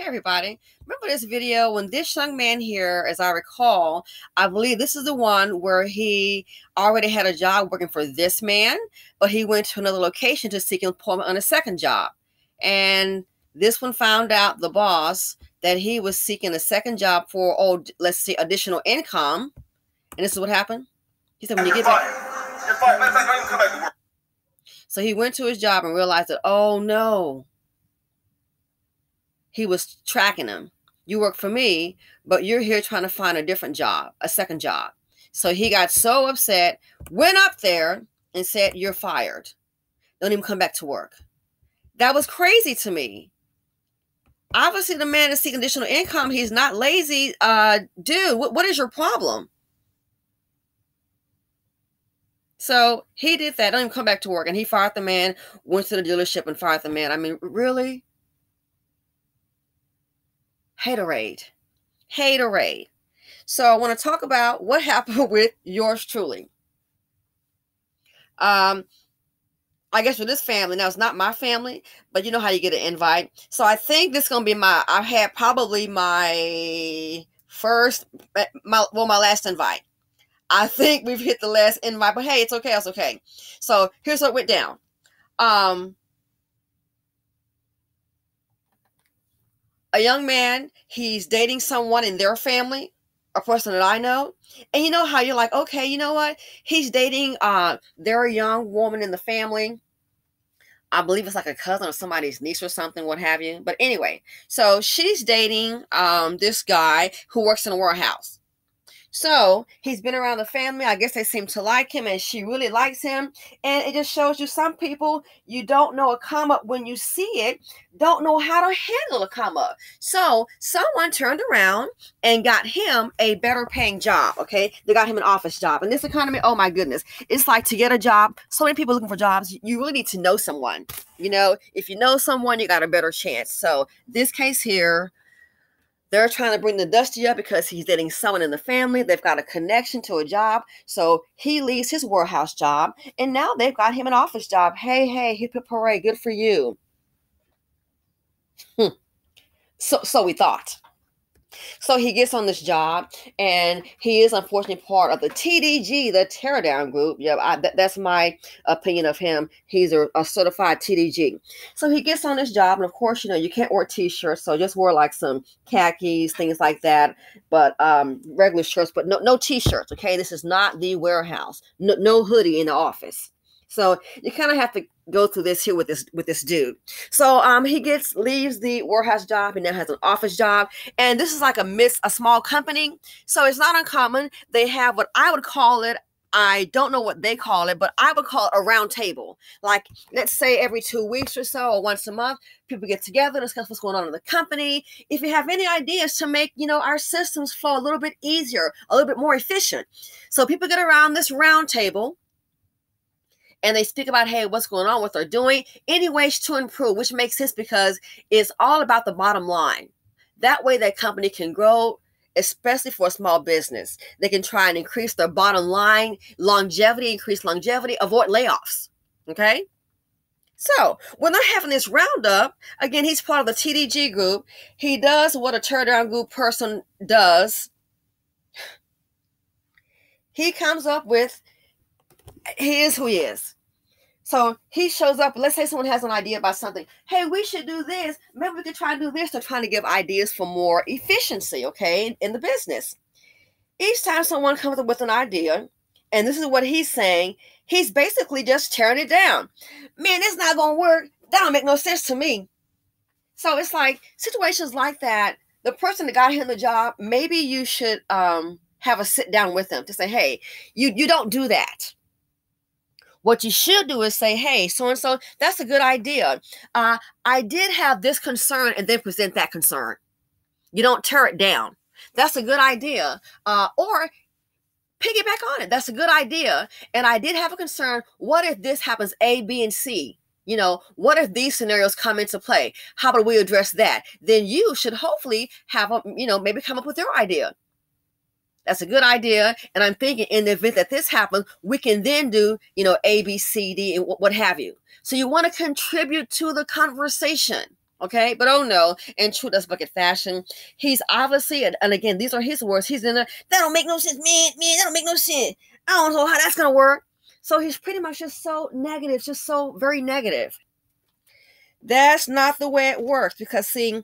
Hey everybody, remember this video when this young man here, as I recall, I believe this is the one where he already had a job working for this man, but he went to another location to seek employment on a second job. And this one found out, the boss, that he was seeking a second job for, let's see, additional income. And this is what happened. He said, when you get back, you're fired. Matter of fact, don't even come back to work. So he went to his job and realized that, oh no, he was tracking him. You work for me, but you're here trying to find a different job, a second job. So he got so upset, went up there and said, you're fired. Don't even come back to work. That was crazy to me. Obviously, the man is seeking additional income. He's not lazy. Dude, what is your problem? So he did that. Don't even come back to work. And he fired the man, went to the dealership and fired the man. I mean, really? Haterade. Haterade. So I want to talk about what happened with yours truly. I guess with this family, now it's not my family, but you know how you get an invite. So I think this is going to be I had probably my last invite. I think we've hit the last invite, but hey, it's okay. It's okay. So here's what went down. A young man, he's dating someone in their family, a person that I know. And you know how you're like, okay, you know what? He's dating their young woman in the family. I believe it's like a cousin or somebody's niece or something, what have you. But anyway, so she's dating this guy who works in a warehouse. So he's been around the family. I guess they seem to like him and she really likes him. And it just shows you some people, you don't know a come up when you see it, don't know how to handle a come up. So someone turned around and got him a better paying job. Okay. They got him an office job. In this economy, oh my goodness. It's like to get a job. So many people looking for jobs. You really need to know someone. You know, if you know someone, you got a better chance. So this case here, they're trying to bring the dusty up because he's dating someone in the family. They've got a connection to a job. So he leaves his warehouse job. And now they've got him an office job. Hey, hip hip hooray. Good for you. So we thought. So he gets on this job, and he is unfortunately part of the TDG, the teardown group. Yeah, that's my opinion of him. He's a certified TDG. So he gets on this job, and of course, you know, you can't wear t-shirts, so just wear like some khakis, things like that. But regular shirts, but no t-shirts. Okay, this is not the warehouse. No hoodie in the office. So you kind of have to go through this here with this dude. So he leaves the warehouse job and now has an office job. And this is like a small company. So it's not uncommon. They have what I would call it. I don't know what they call it, but I would call it a round table. Like, let's say every 2 weeks or so, or once a month, people get together, discuss what's going on in the company. If you have any ideas to make, you know, our systems flow a little bit easier, a little bit more efficient. So people get around this round table, and they speak about, hey, what's going on, what they're doing, any ways to improve, which makes sense because it's all about the bottom line. That way that company can grow, especially for a small business. They can try and increase their bottom line, increase longevity, avoid layoffs, okay? So when they're having this roundup, again, he's part of the TDG group. He does what a teardown group person does. He comes up with, he is who he is. So he shows up. Let's say someone has an idea about something. Hey, we should do this. Maybe we could try and do this. They're trying to give ideas for more efficiency, okay, in the business. Each time someone comes up with an idea, and this is what he's saying, he's basically just tearing it down. Man, it's not going to work. That don't make no sense to me. So it's like situations like that. The person that got him the job, maybe you should have a sit down with them to say, hey, you don't do that. What you should do is say, hey, so-and-so, that's a good idea. I did have this concern, and then present that concern. You don't tear it down. That's a good idea. Or piggyback on it. That's a good idea. And I did have a concern. What if this happens A, B, and C? You know, what if these scenarios come into play? How about we address that? Then you should hopefully have, maybe come up with your idea. That's a good idea. And I'm thinking in the event that this happens, we can then do, A, B, C, D, and what have you. So you want to contribute to the conversation. Okay, but oh no, in true Dust Bucket fashion, he's obviously, and again, these are his words, he's in there, that don't make no sense, man, that don't make no sense. I don't know how that's gonna work. So he's pretty much just so negative, just so very negative. That's not the way it works, because see,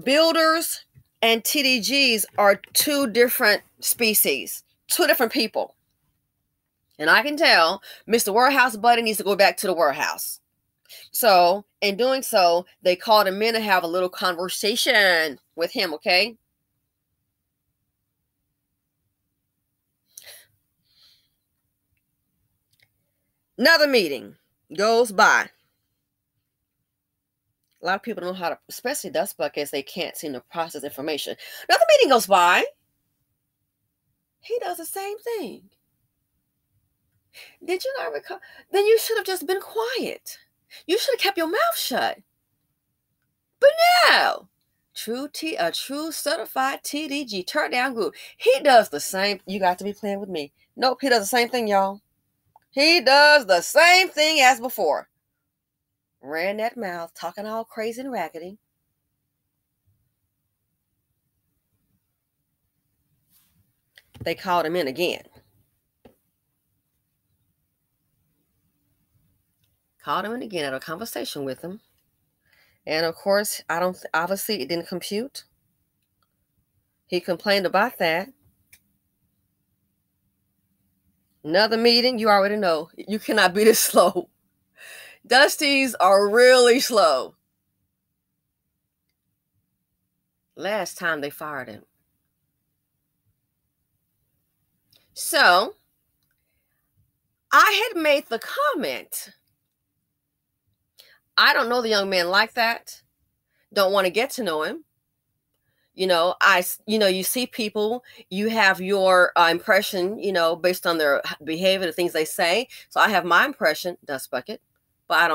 builders and TDGs are two different species, two different people. And I can tell Mr. Warehouse Buddy needs to go back to the warehouse. So, in doing so, they called him in to have a little conversation with him, okay? Another meeting goes by. A lot of people don't know how to, especially dust buckets, they can't seem to process information. Another meeting goes by. He does the same thing. Did you not recall? Then you should have just been quiet. You should have kept your mouth shut. But no, a true certified TDG turn down group. He does the same. You got to be playing with me. Nope, he does the same thing, y'all. He does the same thing as before. Ran that mouth, talking all crazy and raggedy. They called him in again. Called him in again, had a conversation with him. And of course, obviously it didn't compute. He complained about that. Another meeting, you already know. You cannot be this slow. Dusties are really slow. Last time they fired him. So, I had made the comment. I don't know the young man like that. Don't want to get to know him. You see people, you have your impression, based on their behavior, the things they say. So I have my impression, Dust Bucket, but I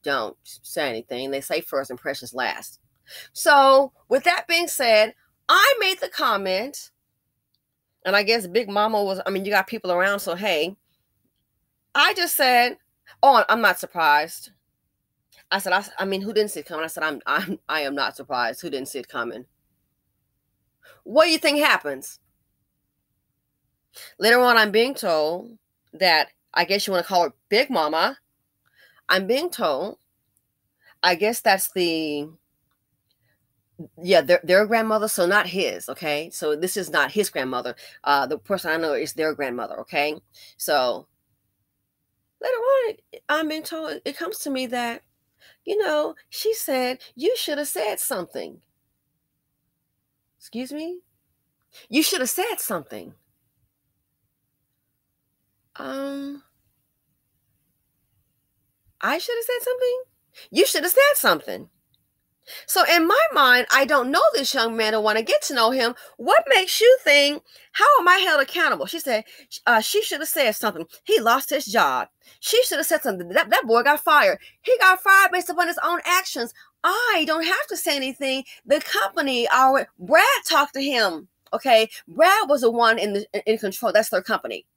don't say anything. They say first impressions last. So with that being said, I made the comment, and I guess Big Mama you got people around, so hey, I just said, oh, I'm not surprised. I said, who didn't see it coming? I said, I am not surprised. Who didn't see it coming? What do you think happens? Later on, I'm being told that, I guess you want to call her Big Mama. I'm being told, I guess that's their grandmother, so not his, okay? So this is not his grandmother. The person I know is their grandmother, okay? So later on, I'm being told, it comes to me that, she said, you should have said something. Excuse me? You should have said something. I should have said something? You should have said something. So in my mind, I don't know this young man. I want to get to know him. What makes you think, how am I held accountable? She said, she should have said something. He lost his job. She should have said something. That boy got fired. He got fired based upon his own actions. I don't have to say anything. The company, Brad talked to him. Okay, Brad was the one in control. That's their company.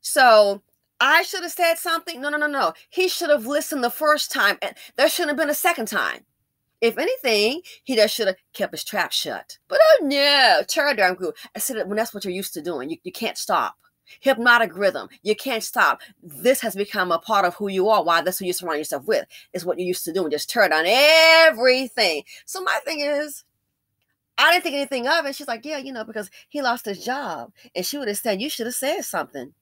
So I should have said something. No. He should have listened the first time. And there shouldn't have been a second time. If anything, he just should have kept his trap shut. But oh no, tear down group. I said, when that's what you're used to doing, you can't stop. Hypnotic rhythm, you can't stop. This has become a part of who you are. Why? That's who you surround yourself with. It's what you're used to doing. Just tear down everything. So my thing is, I didn't think anything of it. She's like, yeah, because he lost his job. And she would have said, you should have said something.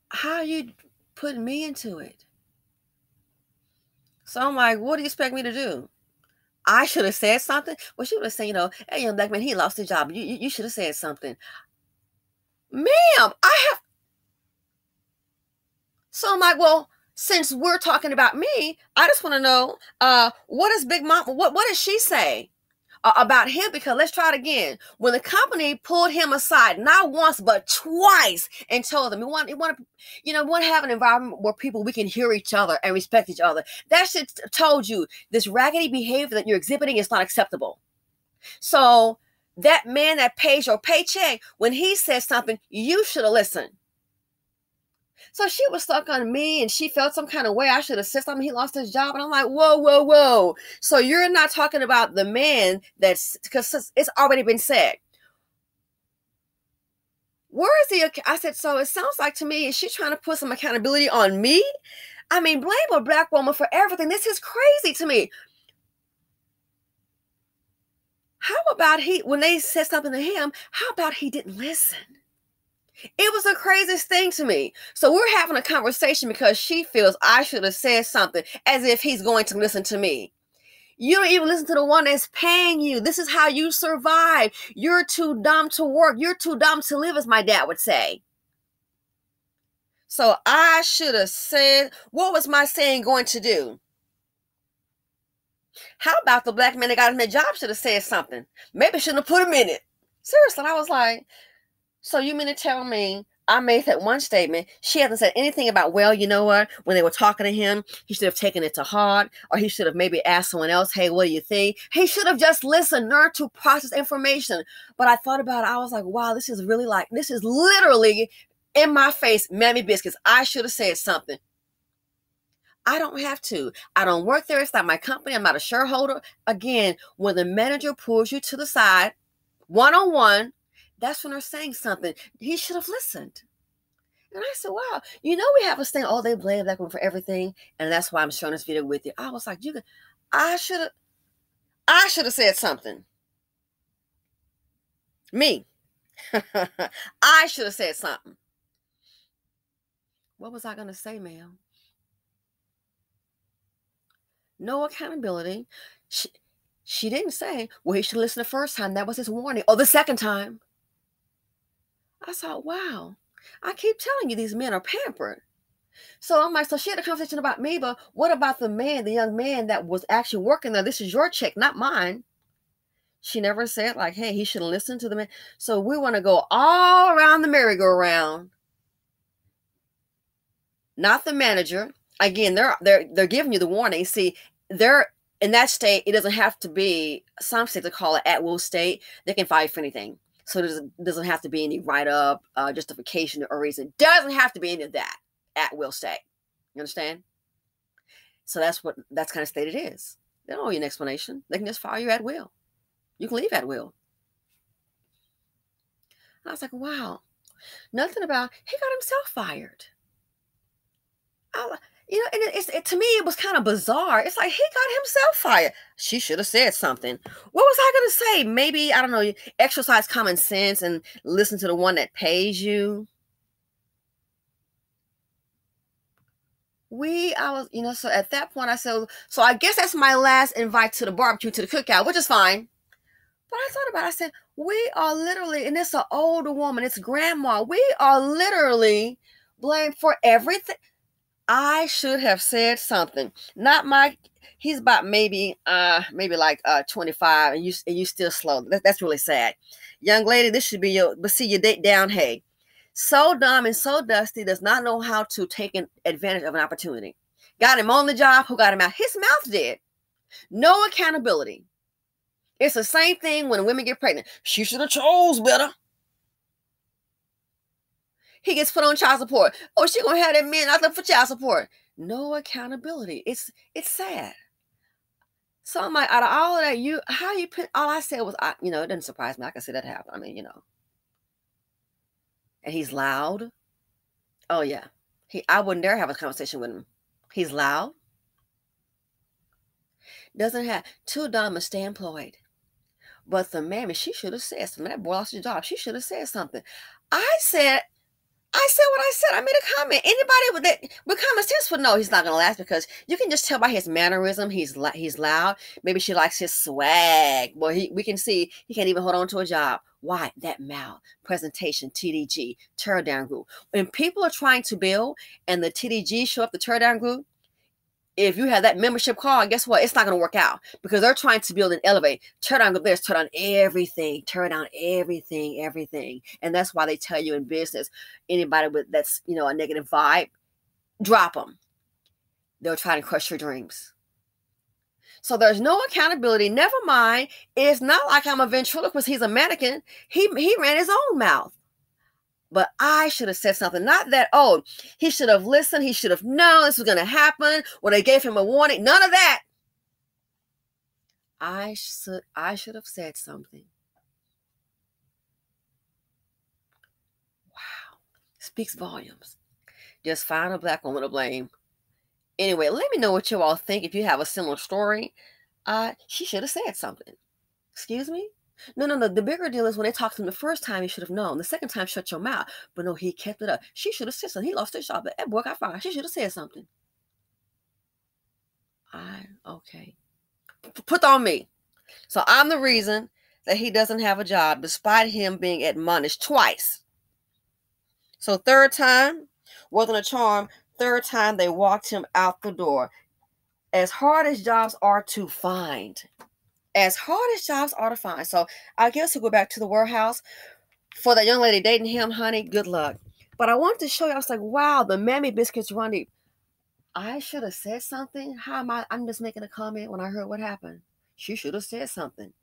How are you putting me into it? So I'm like, what do you expect me to do? I should have said something. Well, she would have said, hey, young black man, he lost his job. You should have said something. Ma'am, So I'm like, well, since we're talking about me, I just want to know, what does Big Mama, what does she say about him? Because let's try it again. When the company pulled him aside, not once, but twice, and told them, we want to have an environment where we can hear each other and respect each other. That shit told you this raggedy behavior that you're exhibiting is not acceptable. So that man that pays your paycheck, when he says something, you should have listened. So she was stuck on me and she felt some kind of way. I should have said something. He lost his job. And I'm like, whoa, whoa, whoa. So you're not talking about the man that's, because it's already been said. Where is the, I said, so it sounds like to me, is she trying to put some accountability on me? I mean, blame a black woman for everything. This is crazy to me. How about when they said something to him, how about he didn't listen? It was the craziest thing to me. So we're having a conversation because she feels I should have said something, as if he's going to listen to me. You don't even listen to the one that's paying you. This is how you survive. You're too dumb to work. You're too dumb to live, as my dad would say. So I should have said, what was my saying going to do? How about the black man that got him that job should have said something? Maybe shouldn't have put him in it. Seriously, I was like, so you mean to tell me I made that one statement? She hasn't said anything about, well, you know what? When they were talking to him, he should have taken it to heart, or he should have maybe asked someone else, hey, what do you think? He should have just listened, learned to process information. But I thought about it. I was like, wow, this is really like, this is literally in my face, mammy biscuits. I should have said something. I don't have to. I don't work there. It's not my company. I'm not a shareholder. Again, when the manager pulls you to the side, one-on-one, that's when they're saying something. He should have listened. And I said, wow, you know, we have a saying, oh, they blame black women for everything. And that's why I'm showing this video with you. I was like, I should have said something. Me. I should have said something. What was I going to say, ma'am? No accountability. She didn't say, well, he should listen the first time. That was his warning. Or the second time. I thought, wow, I keep telling you these men are pampered. So I'm like, so she had a conversation about me, but what about the man, the young man that was actually working there? This is your check, not mine. She never said like, hey, he should listen to the man. So we want to go all around the merry-go-round. Not the manager. Again, they're giving you the warning. See, they're in that state. It doesn't have to be. Some states call it at-will state. They can fire you for anything. So there doesn't have to be any write-up, justification, or reason. Doesn't have to be any of that at-will state. You understand? So that's kind of state it is. They don't owe you an explanation. They can just fire you at will. You can leave at will. And I was like, wow, nothing about he got himself fired. And to me, it was kind of bizarre. It's like, he got himself fired. She should have said something. What was I going to say? Maybe, I don't know, exercise common sense and listen to the one that pays you. So at that point I said, so I guess that's my last invite to the barbecue, to the cookout, which is fine. But I thought about it. I said, we are literally, and it's an older woman, it's grandma. We are literally blamed for everything. I should have said something. He's about maybe like 25, and you still slow. That's really sad. Young lady, this should be your date down, hey. So dumb and so dusty, does not know how to take advantage of an opportunity. Got him on the job, who got him out? His mouth did. No accountability. It's the same thing when women get pregnant. She should have chose better. He gets put on child support. Oh, she gonna have that man out there for child support. No accountability. It's sad. So I'm like, out of all of that, all I said was, it doesn't surprise me. I can see that happen. I mean, And he's loud. Oh yeah. I wouldn't dare have a conversation with him. He's loud. Doesn't have, too dumb to stay employed. But the mammy, she should have said something. That boy lost his job. She should have said something. I said what I said. I made a comment. Anybody with common sense would know he's not going to last, because you can just tell by his mannerism. He's loud. Maybe she likes his swag. Well, we can see he can't even hold on to a job. Why? That mouth. Presentation, TDG, teardown group. When people are trying to build and the TDG show up, the teardown group, if you have that membership card, guess what? It's not going to work out, because they're trying to build and elevate. Tear down everything. Tear down everything. And that's why they tell you in business, anybody that's, a negative vibe, drop them. They'll try to crush your dreams. So there's no accountability. Never mind. It's not like I'm a ventriloquist. He's a mannequin. He ran his own mouth. But I should have said something. Not that, oh, he should have listened. He should have known this was going to happen when they gave him a warning. None of that. I should have said something. Wow. Speaks volumes. Just find a black woman to blame. Anyway, let me know what you all think if you have a similar story. She should have said something. Excuse me? No. The bigger deal is when they talked to him the first time, he should have known. The second time, shut your mouth. But no, he kept it up. She should have said something. He lost his job. That boy got fired. She should have said something. Okay. Put on me. So I'm the reason that he doesn't have a job, despite him being admonished twice. So third time, wasn't a charm. Third time, they walked him out the door. As hard as jobs are to find. So I guess we'll go back to the warehouse. For that young lady dating him, honey, good luck. But I wanted to show you, I was like, wow, the mmeee biscuits run deep. I should have said something. I'm just making a comment when I heard what happened. She should have said something.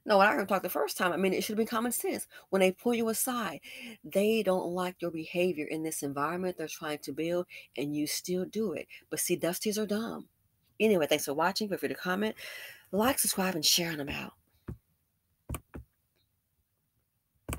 No, when I heard him talk the first time, I mean, it should have been common sense. When they pull you aside, they don't like your behavior in this environment they're trying to build, and you still do it. But see, Dusties are dumb. Anyway, thanks for watching. Feel free to comment, like, subscribe, and share them out.